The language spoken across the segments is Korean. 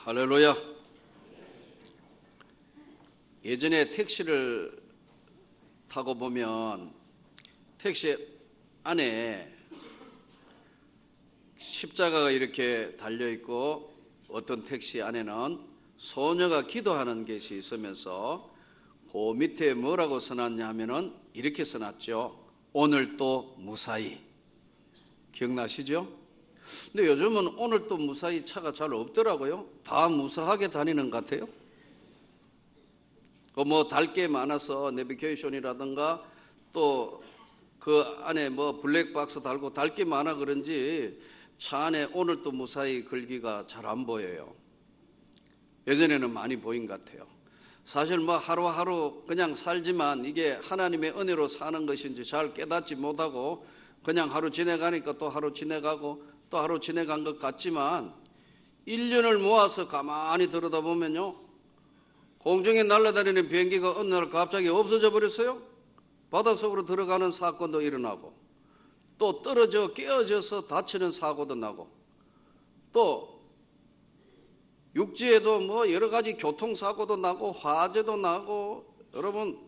할렐루야. 예전에 택시를 타고 보면 택시 안에 십자가가 이렇게 달려있고 어떤 택시 안에는 소녀가 기도하는 것이 있으면서 그 밑에 뭐라고 써놨냐 하면은 이렇게 써놨죠. 오늘도 무사히. 기억나시죠? 근데 요즘은 오늘도 무사히 차가 잘 없더라고요. 다 무사하게 다니는 것 같아요. 뭐 달 게 많아서 내비게이션이라든가 또 그 안에 뭐 블랙박스 달고 달 게 많아 그런지 차 안에 오늘도 무사히 걸기가 잘 안 보여요. 예전에는 많이 보인 것 같아요. 사실 뭐 하루하루 그냥 살지만 이게 하나님의 은혜로 사는 것인지 잘 깨닫지 못하고 그냥 하루 지내가니까 또 하루 지내가고 또 하루 지내간 것 같지만 1년을 모아서 가만히 들여다보면요, 공중에 날아다니는 비행기가 어느 날 갑자기 없어져 버렸어요. 바닷속으로 들어가는 사건도 일어나고 또 떨어져 깨어져서 다치는 사고도 나고 또 육지에도 뭐 여러 가지 교통사고도 나고 화재도 나고, 여러분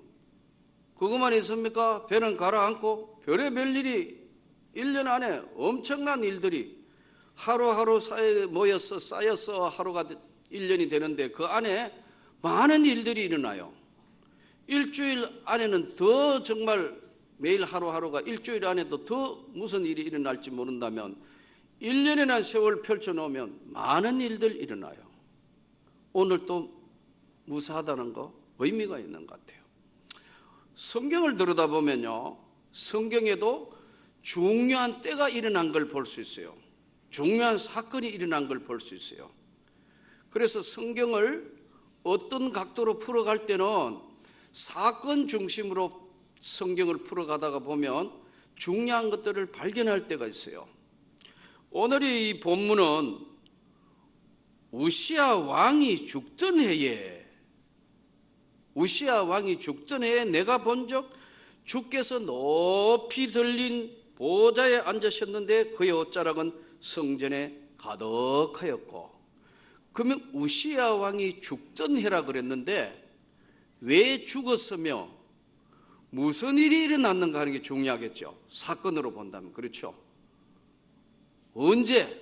그것만 있습니까? 배는 가라앉고 별의별 일이 1년 안에 엄청난 일들이 하루하루 쌓여서 하루가 1년이 되는데 그 안에 많은 일들이 일어나요. 일주일 안에는 더 정말 매일 하루하루가 일주일 안에도 더 무슨 일이 일어날지 모른다면 1년이나 세월 펼쳐놓으면 많은 일들 일어나요. 오늘 또 무사하다는 거 의미가 있는 것 같아요. 성경을 들여다보면요, 성경에도 중요한 때가 일어난 걸 볼 수 있어요. 중요한 사건이 일어난 걸 볼 수 있어요. 그래서 성경을 어떤 각도로 풀어갈 때는 사건 중심으로 성경을 풀어가다가 보면 중요한 것들을 발견할 때가 있어요. 오늘의 이 본문은 우시야 왕이 죽던 해에 내가 본 적 주께서 높이 들린 보좌에 앉으셨는데 그의 옷자락은 성전에 가득하였고, 그러면 우시야 왕이 죽던 해라 그랬는데 왜 죽었으며 무슨 일이 일어났는가 하는 게 중요하겠죠. 사건으로 본다면. 그렇죠. 언제,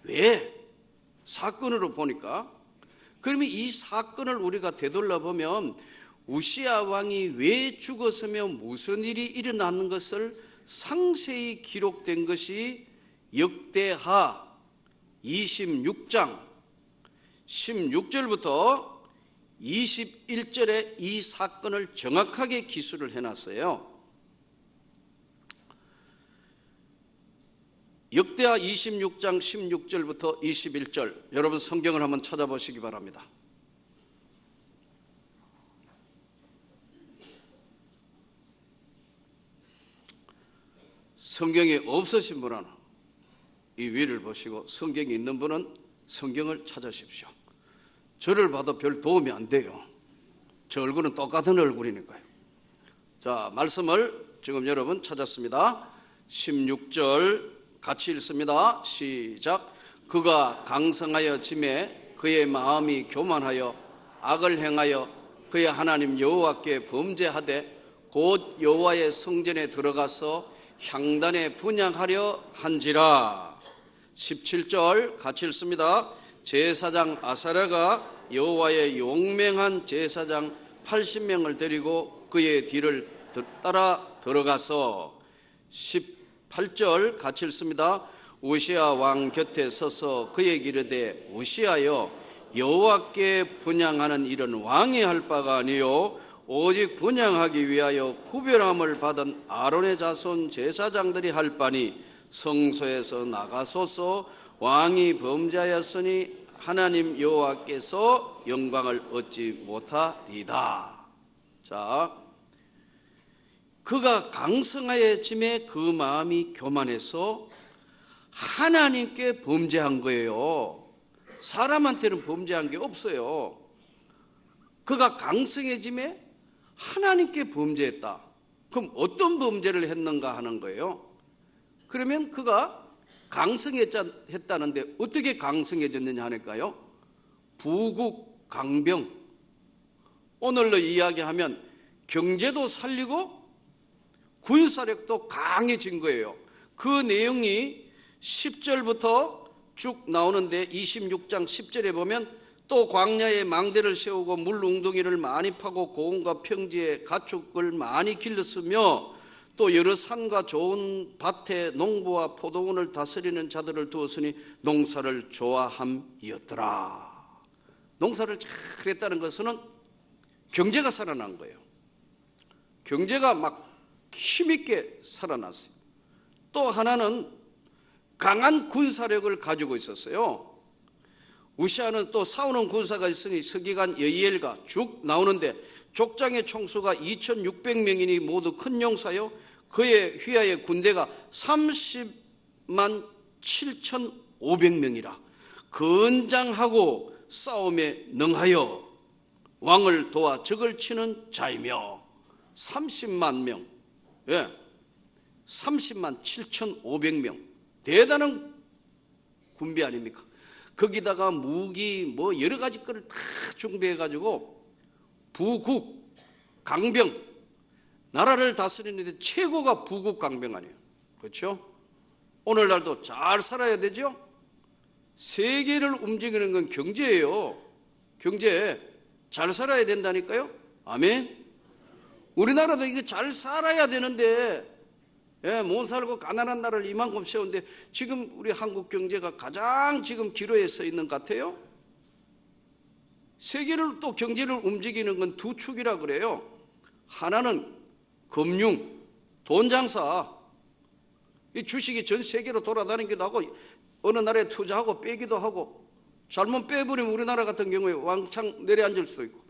왜, 사건으로 보니까. 그러면 이 사건을 우리가 되돌아보면 우시야 왕이 왜 죽었으며 무슨 일이 일어나는 것을 상세히 기록된 것이 역대하 26장 16절부터 21절에 이 사건을 정확하게 기술을 해놨어요. 역대하 26장 16절부터 21절, 여러분 성경을 한번 찾아보시기 바랍니다. 성경이 없으신 분은 이 위를 보시고 성경이 있는 분은 성경을 찾으십시오. 저를 봐도 별 도움이 안 돼요. 저 얼굴은 똑같은 얼굴이니까요. 자, 말씀을 지금 여러분 찾았습니다. 16절 같이 읽습니다. 시작. 그가 강성하여 짐에 그의 마음이 교만하여 악을 행하여 그의 하나님 여호와께 범죄하되 곧 여호와의 성전에 들어가서 향단에 분향하려 한지라. 17절 같이 읽습니다. 제사장 아사랴가 여호와의 용맹한 제사장 80명을 데리고 그의 뒤를 따라 들어가서 18절 같이 읽습니다. 우시야 왕 곁에 서서 그에게 이르되 우시야여, 여호와께 분향하는 일은 왕이 할 바가 아니요 오직 분향하기 위하여 구별함을 받은 아론의 자손 제사장들이 할 바니 성소에서 나가소서. 왕이 범죄하였으니 하나님 여호와께서 영광을 얻지 못하리다. 자, 그가 강성하여 짐에 그 마음이 교만해서 하나님께 범죄한 거예요. 사람한테는 범죄한 게 없어요. 그가 강성해짐에 하나님께 범죄했다. 그럼 어떤 범죄를 했는가 하는 거예요. 그러면 그가 강성했다는데 어떻게 강성해졌느냐 하니까요, 부국 강병. 오늘로 이야기하면 경제도 살리고 군사력도 강해진 거예요. 그 내용이 10절부터 쭉 나오는데 26장 10절에 보면 또 광야에 망대를 세우고 물웅덩이를 많이 파고 고원과 평지에 가축을 많이 길렀으며 또 여러 산과 좋은 밭에 농부와 포도원을 다스리는 자들을 두었으니 농사를 좋아함이었더라. 농사를 잘 했다는 것은 경제가 살아난 거예요. 경제가 막 힘있게 살아났어요. 또 하나는 강한 군사력을 가지고 있었어요. 우시아는 또 싸우는 군사가 있으니 서기관 여이엘과 쭉 나오는데 족장의 총수가 2600명이니 모두 큰 용사요 그의 휘하의 군대가 30만 7500명이라 건장하고 싸움에 능하여 왕을 도와 적을 치는 자이며 30만 명, 30만 7500명 대단한 군비 아닙니까? 거기다가 무기 뭐 여러 가지 거를 다 준비해가지고 부국 강병 나라를 다스리는데 최고가 부국 강병 아니에요. 그렇죠? 오늘날도 잘 살아야 되죠? 세계를 움직이는 건 경제예요. 경제 잘 살아야 된다니까요. 아멘. 우리나라도 이거 잘 살아야 되는데 못 살고 가난한 나라를 이만큼 세우는데 지금 우리 한국 경제가 가장 지금 기로에 서 있는 것 같아요. 세계를 또 경제를 움직이는 건 두 축이라 그래요. 하나는 금융, 돈 장사. 이 주식이 전 세계로 돌아다니기도 하고 어느 나라에 투자하고 빼기도 하고 잘못 빼버리면 우리나라 같은 경우에 왕창 내려앉을 수도 있고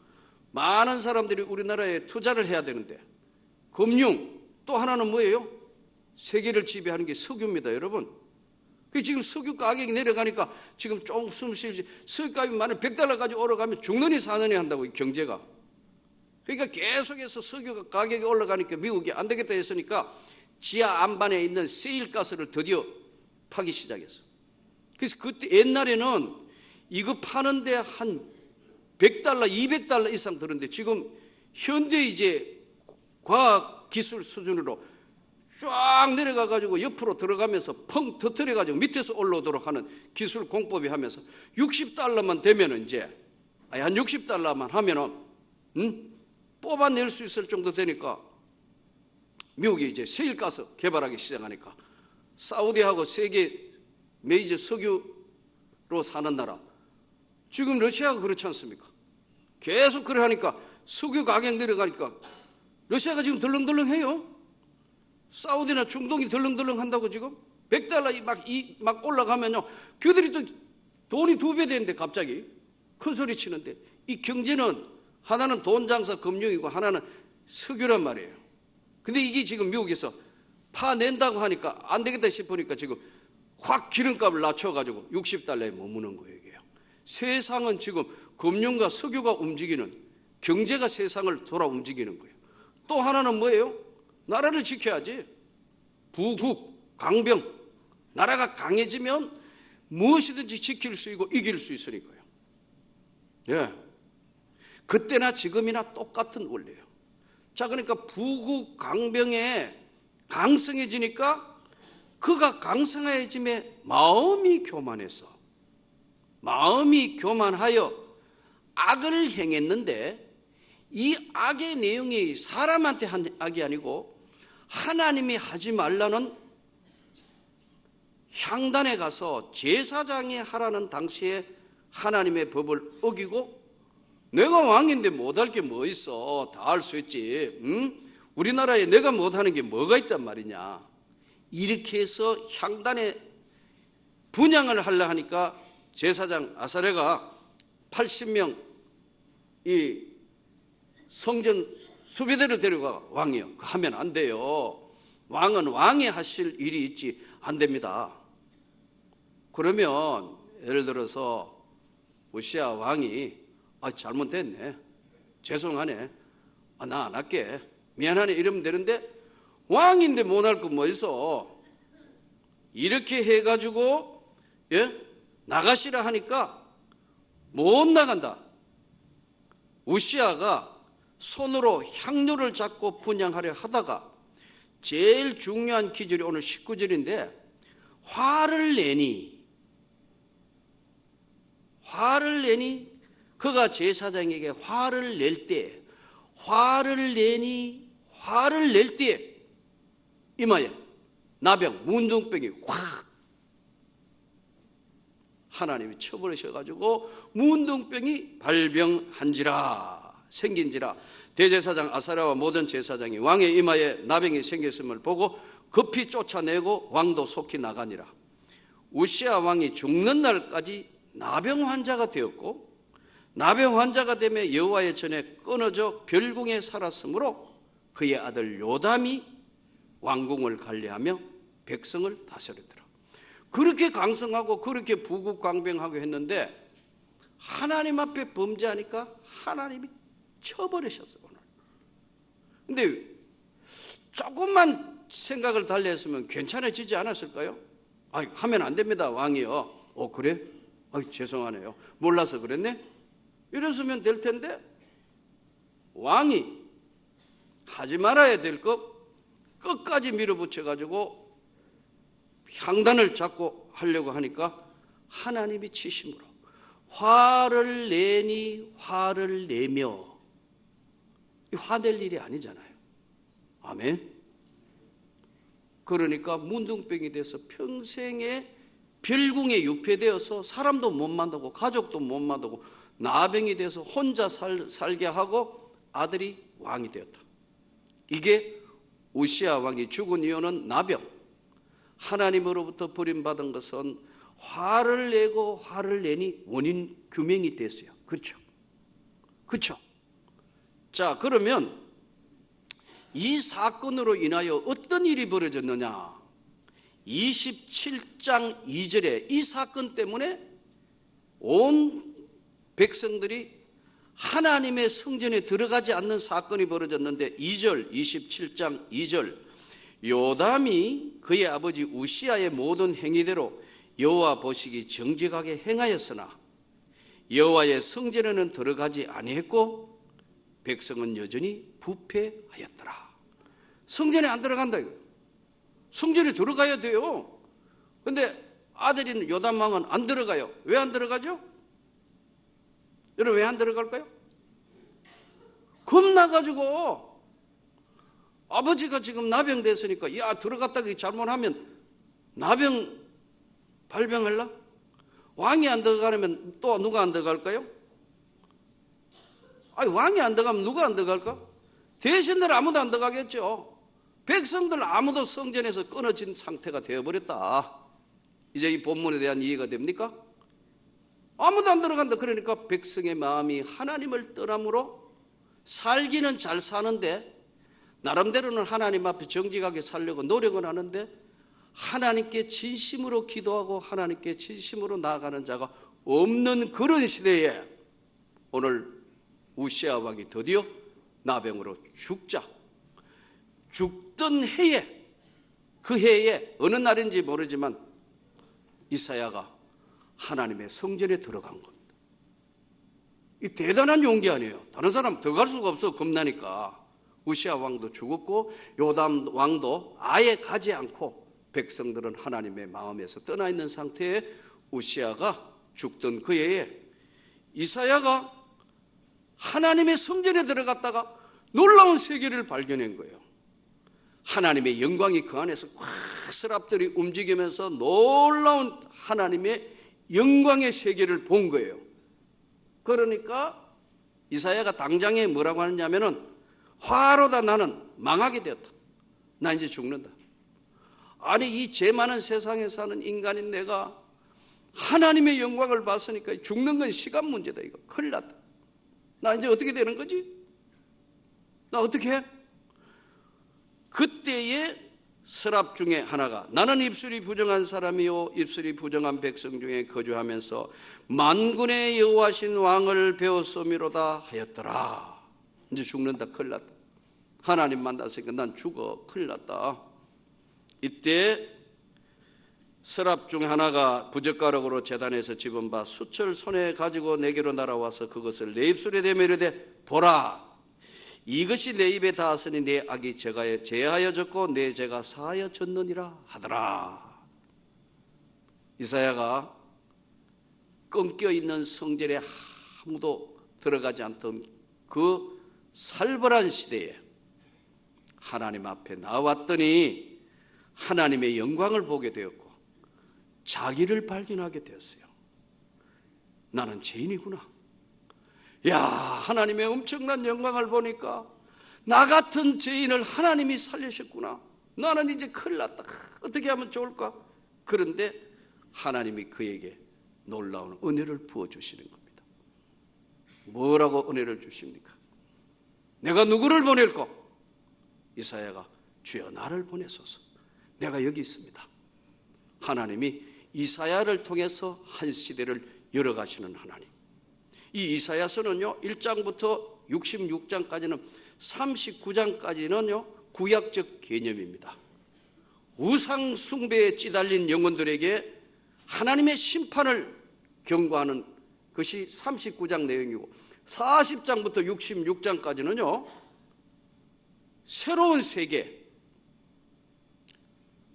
많은 사람들이 우리나라에 투자를 해야 되는데 금융 또 하나는 뭐예요? 세계를 지배하는 게 석유입니다, 여러분. 지금 석유 가격이 내려가니까 지금 좀 숨 쉬지. 석유 가격이 만약 $100 가지고 올라가면 죽느니 사느니 한다고, 이 경제가. 그러니까 계속해서 석유 가격이 올라가니까 미국이 안 되겠다 했으니까 지하 안반에 있는 세일가스를 드디어 파기 시작했어. 그래서 그때 옛날에는 이거 파는데 한 $100, $200 이상 들었는데 지금 현대 이제 과학 기술 수준으로 쫙 내려가가지고 옆으로 들어가면서 펑 터뜨려가지고 밑에서 올라오도록 하는 기술 공법이 하면서 $60만 되면은 이제 한 $60만 하면은 뽑아낼 수 있을 정도 되니까 미국이 이제 세일가스 개발하기 시작하니까 사우디하고 세계 메이저 석유로 사는 나라 지금 러시아가 그렇지 않습니까? 계속 그래 하니까 석유 가격 내려가니까 러시아가 지금 덜렁덜렁해요. 사우디나 중동이 덜렁덜렁 한다고 지금 $100 막 올라가면요 그들이 또 돈이 2배 되는데 갑자기 큰 소리 치는데 이 경제는 하나는 돈 장사 금융이고 하나는 석유란 말이에요. 근데 이게 지금 미국에서 파낸다고 하니까 안 되겠다 싶으니까 지금 확 기름값을 낮춰가지고 $60에 머무는 거예요. 이게 세상은 지금 금융과 석유가 움직이는 경제가 세상을 돌아 움직이는 거예요. 또 하나는 뭐예요? 나라를 지켜야지. 부국, 강병. 나라가 강해지면 무엇이든지 지킬 수 있고 이길 수 있으니까요. 예. 그때나 지금이나 똑같은 원리예요. 자, 그러니까 부국, 강병에 강성해지니까 그가 강성해짐에 마음이 교만하여 악을 행했는데 이 악의 내용이 사람한테 한 악이 아니고 하나님이 하지 말라는 향단에 가서 제사장이 하라는 당시에 하나님의 법을 어기고 내가 왕인데 못할 게 뭐 있어. 다 할 수 있지. 우리나라에 내가 못하는 게 뭐가 있단 말이냐. 이렇게 해서 향단에 분향을 하려 하니까 제사장 아사랴가 80명 이 성전 수비대를 데려가 왕이요. 하면 안 돼요. 왕은 왕이 하실 일이 있지 안 됩니다. 그러면 예를 들어서 우시아 왕이 잘못됐네. 죄송하네. 나 안 할게. 미안하네. 이러면 되는데 왕인데 못할 거 뭐 있어. 이렇게 해가지고 나가시라 하니까 못 나간다. 우시아가 손으로 향료를 잡고 분향하려 하다가 제일 중요한 기절이 오늘 19절인데 화를 내니 그가 제사장에게 화를 낼 때 이마에 나병 문둥병이 확 하나님이 쳐버리셔가지고 문둥병이 발병한지라 생긴지라 대제사장 아사랴와 모든 제사장이 왕의 이마에 나병이 생겼음을 보고 급히 쫓아내고 왕도 속히 나가니라. 우시아 왕이 죽는 날까지 나병 환자가 되었고 나병 환자가 되며 여호와의 전에 끊어져 별궁에 살았으므로 그의 아들 요담이 왕궁을 관리하며 백성을 다스렸더라. 그렇게 강성하고 그렇게 부국강병하고 했는데 하나님 앞에 범죄하니까 하나님이 쳐버리셨어요. 오늘. 근데 조금만 생각을 달리 했으면 괜찮아지지 않았을까요? 하면 안 됩니다, 왕이요. 그래? 죄송하네요. 몰라서 그랬네? 이랬으면 될 텐데 왕이 하지 말아야 될 것 끝까지 밀어붙여가지고 향단을 잡고 하려고 하니까 하나님이 치심으로 화를 내니 화를 내며 화낼 일이 아니잖아요. 아멘. 그러니까 문둥병이 돼서 평생에 별궁에 유폐되어서 사람도 못 만나고 가족도 못 만나고 나병이 돼서 혼자 살게 하고 아들이 왕이 되었다. 이게 우시아 왕이 죽은 이유는 나병. 하나님으로부터 버림받은 것은 화를 내고 화를 내니 원인 규명이 됐어요. 그렇죠? 자, 그러면 이 사건으로 인하여 어떤 일이 벌어졌느냐? 27장 2절에 이 사건 때문에 온 백성들이 하나님의 성전에 들어가지 않는 사건이 벌어졌는데 2절, 27장 2절 요담이 그의 아버지 우시아의 모든 행위대로 여호와 보시기 정직하게 행하였으나 여호와의 성전에는 들어가지 아니했고 백성은 여전히 부패하였더라. 성전에 안 들어간다 이거. 성전에 들어가야 돼요. 근데 아들인 요담 왕은 안 들어가요. 왜 안 들어가죠? 여러분 왜 안 들어갈까요? 겁나가지고 아버지가 지금 나병 됐으니까 들어갔다가 잘못하면 나병 발병할라? 왕이 안 들어가려면 또 누가 안 들어갈까요? 왕이 안 들어가면 누가 안 들어갈까? 대신들 아무도 안 들어가겠죠. 백성들 아무도 성전에서 끊어진 상태가 되어버렸다. 이제 이 본문에 대한 이해가 됩니까? 아무도 안 들어간다. 그러니까 백성의 마음이 하나님을 떠남으로 살기는 잘 사는데 나름대로는 하나님 앞에 정직하게 살려고 노력은 하는데 하나님께 진심으로 기도하고 하나님께 진심으로 나아가는 자가 없는 그런 시대에 오늘 우시아 왕이 드디어 나병으로 죽던 해에 그 해에 어느 날인지 모르지만 이사야가 하나님의 성전에 들어간 겁니다. 이 대단한 용기 아니에요. 다른 사람 더 갈 수가 없어. 겁나니까. 우시아 왕도 죽었고 요담 왕도 아예 가지 않고 백성들은 하나님의 마음에서 떠나 있는 상태에 우시아가 죽던 그 해에 이사야가 하나님의 성전에 들어갔다가 놀라운 세계를 발견한 거예요. 하나님의 영광이 그 안에서 확 서랍들이 움직이면서 놀라운 하나님의 영광의 세계를 본 거예요. 그러니까 이사야가 당장에 뭐라고 하느냐면은 화로다 나는 망하게 되었다. 나 이제 죽는다. 아니 이 죄 많은 세상에 사는 인간인 내가 하나님의 영광을 봤으니까 죽는 건 시간 문제다. 이거 큰일 났다. 나 이제 어떻게 되는 거지? 나 어떻게 해? 그때의 서랍 중에 하나가 나는 입술이 부정한 사람이요 입술이 부정한 백성 중에 거주하면서 만군의 여호와신 왕을 배웠음이로다 하였더라. 이제 죽는다. 큰일 났다. 하나님 만났으니까 난 죽어. 큰일 났다. 이때 서랍 중 하나가 부젓가락으로 제단에서 집은 바 수철 손에 가지고 내게로 날아와서 그것을 내 입술에 대며 이르되 보라, 이것이 내 입에 닿았으니 내 악이 제하여 졌고 내 죄가 사하여 졌느니라 하더라. 이사야가 끊겨 있는 성전에 아무도 들어가지 않던 그 살벌한 시대에 하나님 앞에 나왔더니 하나님의 영광을 보게 되었고 자기를 발견하게 되었어요. 나는 죄인이구나. 야, 하나님의 엄청난 영광을 보니까 나 같은 죄인을 하나님이 살리셨구나. 나는 이제 큰일 났다. 어떻게 하면 좋을까? 그런데 하나님이 그에게 놀라운 은혜를 부어주시는 겁니다. 뭐라고 은혜를 주십니까? 내가 누구를 보낼까? 이사야가 주여 나를 보내소서. 내가 여기 있습니다. 하나님이 이사야를 통해서 한 시대를 열어가시는 하나님. 이 이사야서는요 1장부터 66장까지는 39장까지는요 구약적 개념입니다. 우상 숭배에 찌달린 영혼들에게 하나님의 심판을 경고하는 것이 39장 내용이고 40장부터 66장까지는요 새로운 세계,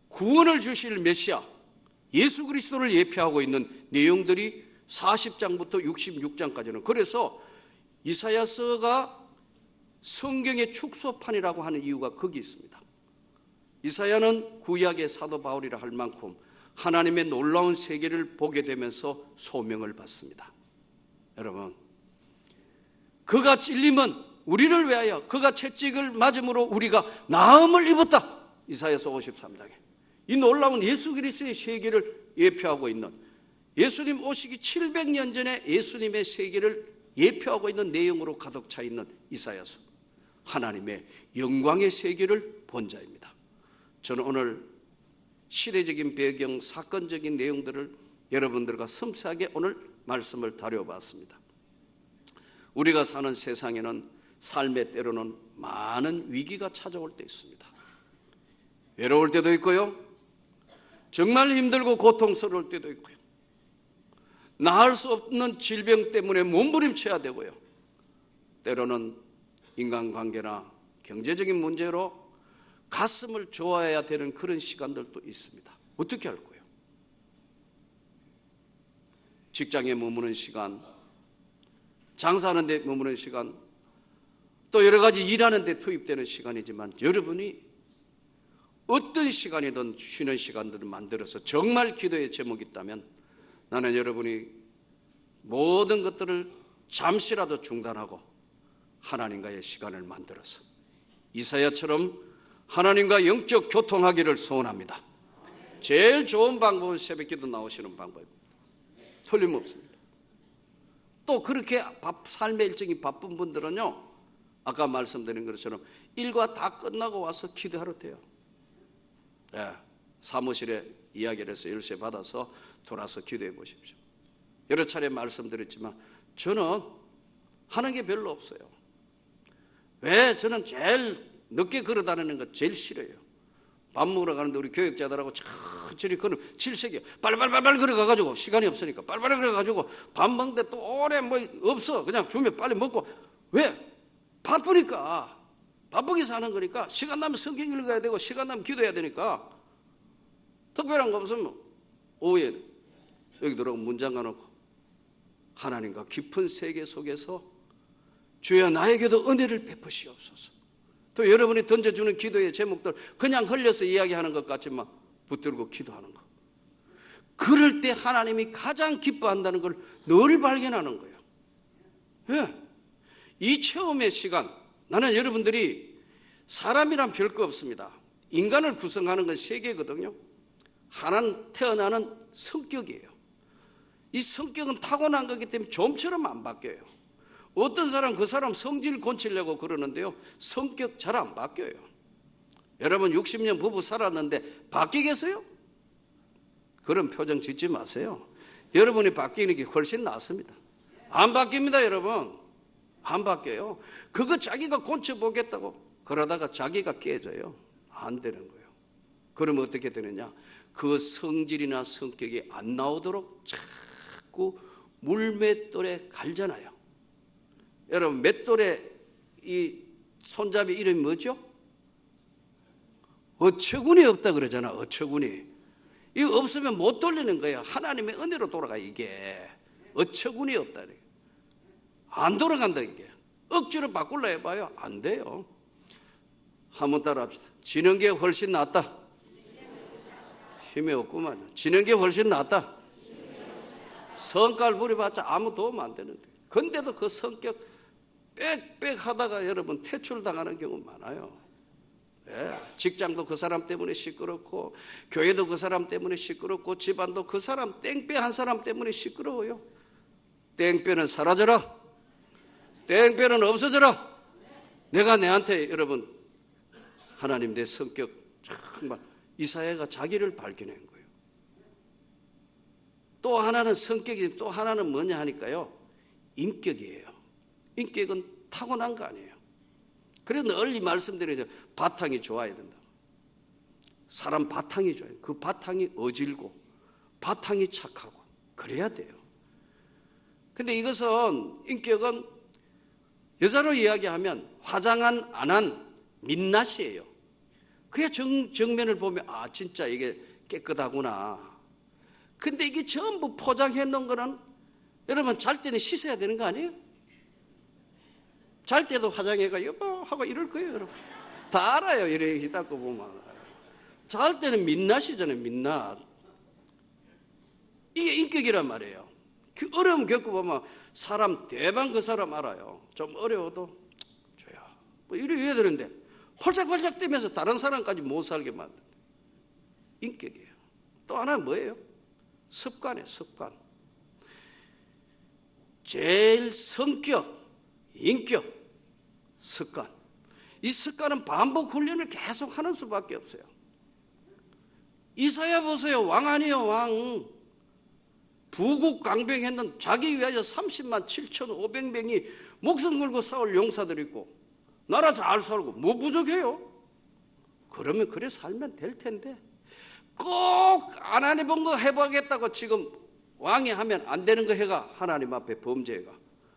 구원을 주실 메시아 예수 그리스도를 예표하고 있는 내용들이 40장부터 66장까지는, 그래서 이사야서가 성경의 축소판이라고 하는 이유가 거기 있습니다. 이사야는 구약의 사도 바울이라 할 만큼 하나님의 놀라운 세계를 보게 되면서 소명을 받습니다. 여러분, 그가 찔림은 우리를 위하여, 그가 채찍을 맞음으로 우리가 나음을 입었다. 이사야서 53장에 이 놀라운 예수 그리스도의 세계를 예표하고 있는, 예수님 오시기 700년 전에 예수님의 세계를 예표하고 있는 내용으로 가득 차 있는 이사야서, 하나님의 영광의 세계를 본 자입니다. 저는 오늘 시대적인 배경, 사건적인 내용들을 여러분들과 섬세하게 오늘 말씀을 다뤄봤습니다. 우리가 사는 세상에는 삶의 때로는 많은 위기가 찾아올 때 있습니다. 외로울 때도 있고요, 정말 힘들고 고통스러울 때도 있고요, 나을 수 없는 질병 때문에 몸부림쳐야 되고요, 때로는 인간관계나 경제적인 문제로 가슴을 좋아해야 되는 그런 시간들도 있습니다. 어떻게 할 거예요? 직장에 머무는 시간, 장사하는 데 머무는 시간, 또 여러 가지 일하는 데 투입되는 시간이지만, 여러분이 어떤 시간이든 쉬는 시간들을 만들어서 정말 기도의 제목이 있다면 나는 여러분이 모든 것들을 잠시라도 중단하고 하나님과의 시간을 만들어서 이사야처럼 하나님과 영적 교통하기를 소원합니다. 제일 좋은 방법은 새벽기도 나오시는 방법입니다. 틀림없습니다. 또 그렇게 삶의 일정이 바쁜 분들은요, 아까 말씀드린 것처럼 일과 다 끝나고 와서 기도하러 돼요. 네, 사무실에 이야기를 해서 열쇠 받아서 돌아서 기도해 보십시오. 여러 차례 말씀드렸지만 저는 하는 게 별로 없어요. 왜? 저는 제일 늦게 걸어다니는 거 제일 싫어요. 밥 먹으러 가는데 우리 교육자들하고 천천히 걸으면 질색이에요. 빨리 걸어가가지고, 시간이 없으니까 빨리 걸어가지고 밥 먹는데 또 오래 뭐 없어. 그냥 주면 빨리 먹고. 왜? 바쁘니까. 바쁘게 사는 거니까. 시간 나면 성경 읽어야 되고 시간 나면 기도해야 되니까. 특별한 거 없으면 오후에 여기 들어오고 문 잠가놓고 하나님과 깊은 세계 속에서 주여 나에게도 은혜를 베푸시옵소서. 또 여러분이 던져주는 기도의 제목들 그냥 흘려서 이야기하는 것 같지만 붙들고 기도하는 것, 그럴 때 하나님이 가장 기뻐한다는 걸 늘 발견하는 거예요. 예. 이 체험의 시간, 나는 여러분들이 사람이란 별거 없습니다. 인간을 구성하는 건 세 개거든요. 하나는 태어나는 성격이에요. 이 성격은 타고난 거기 때문에 좀처럼 안 바뀌어요. 어떤 사람 그 사람 성질 고치려고 그러는데요, 성격 잘 안 바뀌어요. 여러분 60년 부부 살았는데 바뀌겠어요? 그런 표정 짓지 마세요. 여러분이 바뀌는 게 훨씬 낫습니다. 안 바뀝니다. 여러분 안 바뀌어요. 그거 자기가 고쳐보겠다고 그러다가 자기가 깨져요. 안 되는 거예요. 그러면 어떻게 되느냐, 그 성질이나 성격이 안 나오도록 자꾸 물맷돌에 갈잖아요. 여러분, 맷돌에 이 손잡이 이름이 뭐죠? 어처구니 없다 그러잖아. 어처구니. 이거 없으면 못 돌리는 거예요. 하나님의 은혜로 돌아가. 이게 어처구니 없다. 안 돌아간다. 이게 억지로 바꾸려 해봐요. 안 돼요. 한번 따라 합시다. 지는 게 훨씬 낫다. 힘이 없구만. 지는 게 훨씬 낫다. 성깔 부려봤자 아무 도움 안 되는데. 근데도 그 성격 빽빽 하다가 여러분 퇴출당하는 경우 많아요. 예, 직장도 그 사람 때문에 시끄럽고, 교회도 그 사람 때문에 시끄럽고, 집안도 그 사람 땡빼 한 사람 때문에 시끄러워요. 땡빼는 사라져라. 땡빼는 없어져라. 내가 내한테 여러분, 하나님 내 성격 정말 이사야가 자기를 발견한 거예요. 또 하나는 성격이, 또 하나는 뭐냐 하니까요, 인격이에요. 인격은 타고난 거 아니에요. 그래서 널리 말씀드리죠. 바탕이 좋아야 된다. 사람 바탕이 좋아요. 그 바탕이 어질고 바탕이 착하고 그래야 돼요. 근데 이것은, 인격은 여자로 이야기하면 화장 안 한 민낯이에요. 그야 정면을 보면 아 진짜 이게 깨끗하구나. 근데 이게 전부 포장해 놓은 거는 여러분 잘 때는 씻어야 되는 거 아니에요? 잘 때도 화장해가 여보 하고 이럴 거예요. 여러분 다 알아요. 이렇게 닦고 보면 잘 때는 민낯이잖아요. 민낯. 이게 인격이란 말이에요. 그 어려움 겪어보면 사람 대방 그 사람 알아요. 좀 어려워도 줘야 뭐 이래 해야 되는데 홀짝홀짝 뛰면서 다른 사람까지 못 살게 만든다. 인격이에요. 또 하나는 뭐예요? 습관이에요. 습관. 제일 성격, 인격, 습관. 이 습관은 반복 훈련을 계속 하는 수밖에 없어요. 이사야 보세요. 왕 아니에요. 왕. 부국강병했는 자기 위하여 30만 7,500명이 목숨 걸고 싸울 용사들 있고 나라 잘 살고 뭐 부족해요? 그러면 그래 살면 될 텐데 꼭 안 해본 거 해보겠다고 지금 왕이 하면 안 되는 거 해가 하나님 앞에 범죄가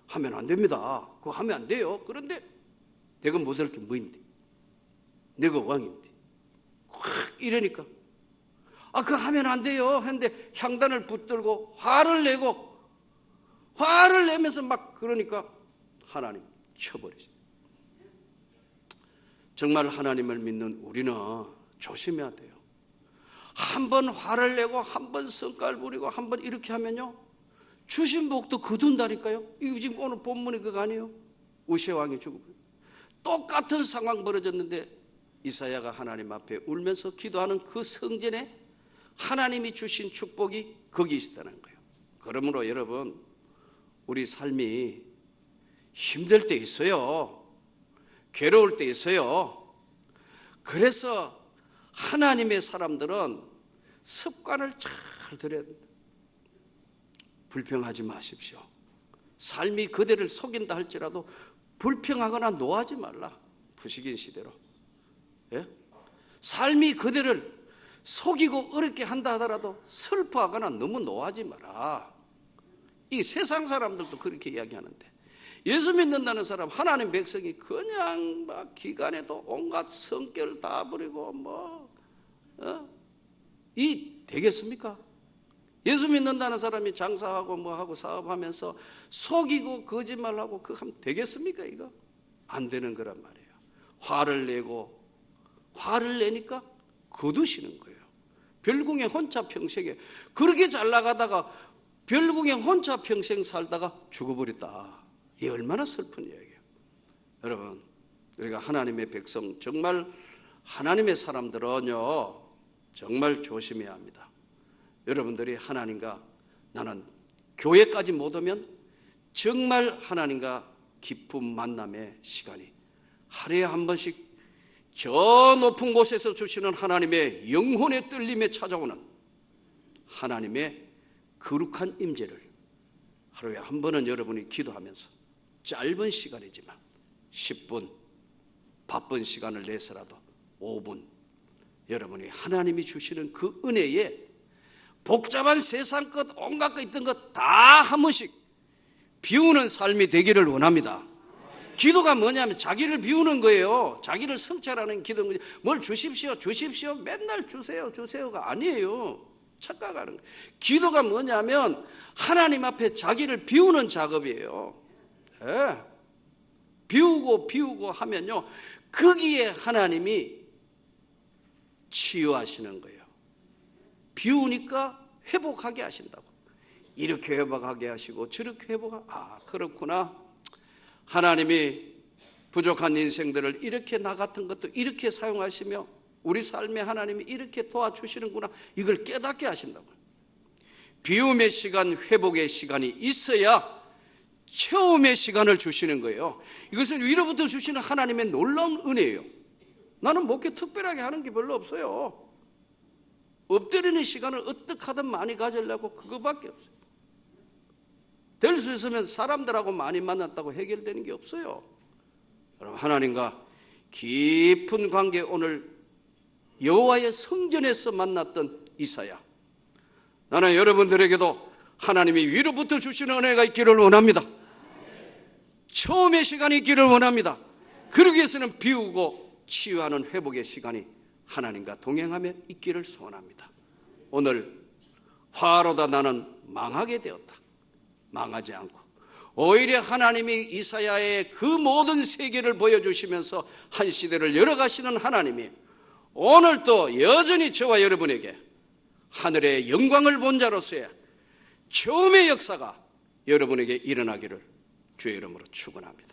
하면 안 됩니다. 그거 하면 안 돼요. 그런데 내가 못할 게 뭐인데? 내가 왕인데. 확 이러니까 아 그거 하면 안 돼요 했는데 향단을 붙들고 화를 내면서 막 그러니까 하나님 쳐버리죠. 정말 하나님을 믿는 우리는 조심해야 돼요. 한 번 화를 내고 한 번 성깔 부리고 한 번 이렇게 하면요 주신 복도 거둔다니까요. 이거 지금 오늘 본문이 그거 아니에요? 우시아 왕이 죽어버려요. 똑같은 상황 벌어졌는데 이사야가 하나님 앞에 울면서 기도하는 그 성전에 하나님이 주신 축복이 거기 있다는 거예요. 그러므로 여러분 우리 삶이 힘들 때 있어요. 괴로울 때 있어요. 그래서 하나님의 사람들은 습관을 잘 들여야 된다. 불평하지 마십시오. 삶이 그대를 속인다 할지라도 불평하거나 노하지 말라. 부식인 시대로. 예? 삶이 그대를 속이고 어렵게 한다 하더라도 슬퍼하거나 너무 노하지 마라. 이 세상 사람들도 그렇게 이야기하는데 예수 믿는다는 사람, 하나님 백성이 그냥 막 기간에도 온갖 성격을 다 부리고 이 되겠습니까? 예수 믿는다는 사람이 장사하고 뭐하고 사업하면서 속이고 거짓말하고 그거 하면 되겠습니까? 이거 안 되는 거란 말이에요. 화를 내니까 거두시는 거예요. 별궁에 혼자 평생에 그렇게 잘 나가다가 별궁에 혼자 평생 살다가 죽어버렸다. 이게 얼마나 슬픈 이야기예요. 여러분 우리가 하나님의 백성 정말 하나님의 사람들은요 정말 조심해야 합니다. 여러분들이 하나님과 나는 교회까지 못 오면 정말 하나님과 깊은 만남의 시간이 하루에 한 번씩 저 높은 곳에서 주시는 하나님의 영혼의 떨림에 찾아오는 하나님의 거룩한 임재를 하루에 한 번은 여러분이 기도하면서 짧은 시간이지만 10분 바쁜 시간을 내서라도 5분 여러분이 하나님이 주시는 그 은혜에 복잡한 세상 것 온갖 것 있던 것 다 한 번씩 비우는 삶이 되기를 원합니다. 기도가 뭐냐면 자기를 비우는 거예요. 자기를 성찰하는 기도는 뭘 주십시오 주십시오 맨날 주세요 주세요가 아니에요. 착각하는 거예요. 기도가 뭐냐면 하나님 앞에 자기를 비우는 작업이에요. 네. 비우고 하면요 거기에 하나님이 치유하시는 거예요. 비우니까 회복하게 하신다고. 이렇게 회복하게 하시고 저렇게 그렇구나. 하나님이 부족한 인생들을 이렇게 나 같은 것도 이렇게 사용하시며 우리 삶에 하나님이 이렇게 도와주시는구나. 이걸 깨닫게 하신다고요. 비움의 시간, 회복의 시간이 있어야 체험의 시간을 주시는 거예요. 이것은 위로부터 주시는 하나님의 놀라운 은혜예요. 나는 목회 특별하게 하는 게 별로 없어요. 엎드리는 시간을 어떻게 하든 많이 가지려고 그거밖에 없어요. 될 수 있으면 사람들하고 많이 만났다고 해결되는 게 없어요. 여러분 하나님과 깊은 관계, 오늘 여호와의 성전에서 만났던 이사야, 나는 여러분들에게도 하나님이 위로부터 주시는 은혜가 있기를 원합니다. 처음의 시간이 있기를 원합니다. 그러기 위해서는 비우고 치유하는 회복의 시간이 하나님과 동행하며 있기를 소원합니다. 오늘 화로다 나는 망하게 되었다. 망하지 않고 오히려 하나님이 이사야의 그 모든 세계를 보여주시면서 한 시대를 열어가시는 하나님이 오늘도 여전히 저와 여러분에게 하늘의 영광을 본 자로서의 처음의 역사가 여러분에게 일어나기를 주의 이름으로 축원합니다.